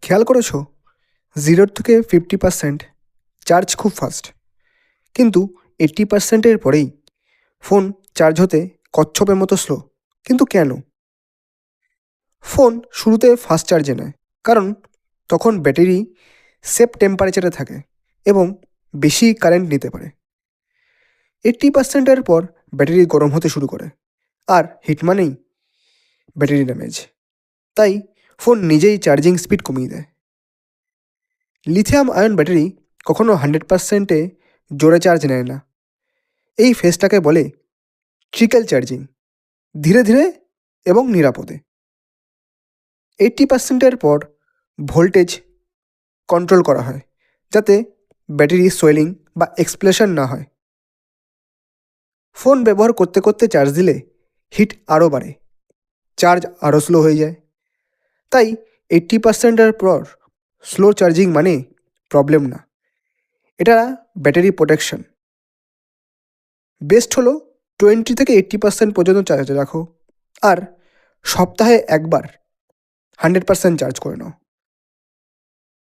খেয়াল করেছো 0 থেকে 50% চার্জ খুব ফাস্ট, কিন্তু 80%-এর পরেই ফোন চার্জ হতে কচ্ছপের মতো স্লো। কিন্তু কেন? ফোন শুরুতে ফাস্ট চার্জে নেয় কারণ তখন ব্যাটারি সেফ টেম্পারেচারে থাকে এবং বেশি কারেন্ট নিতে পারে। 80%-এর পর ব্যাটারি গরম হতে শুরু করে, আর হিট মানেই ব্যাটারি ড্যামেজ। তাই ফোন নিজেই চার্জিং স্পিড কমিয়ে দেয়। লিথিয়াম আয়ন ব্যাটারি কখনো 100%-এ জোরে চার্জ নেয় না। এই ফেজটাকে বলে ট্রিকল চার্জিং, ধীরে ধীরে এবং নিরাপদে। 80%-এর পর ভোল্টেজ কন্ট্রোল করা হয় যাতে ব্যাটারি সোয়েলিং বা এক্সপ্লোশন না হয়। ফোন ব্যবহার করতে করতে চার্জ দিলে হিট আরও বাড়ে, চার্জ আরও স্লো হয়ে যায়। তাই 80%-এর পর স্লো চার্জিং মানে প্রবলেম না, এটা ব্যাটারি প্রোটেকশন। বেস্ট হলো 20 থেকে 80% পর্যন্ত চার্জ রাখো, আর সপ্তাহে একবার 100% চার্জ করে নাও।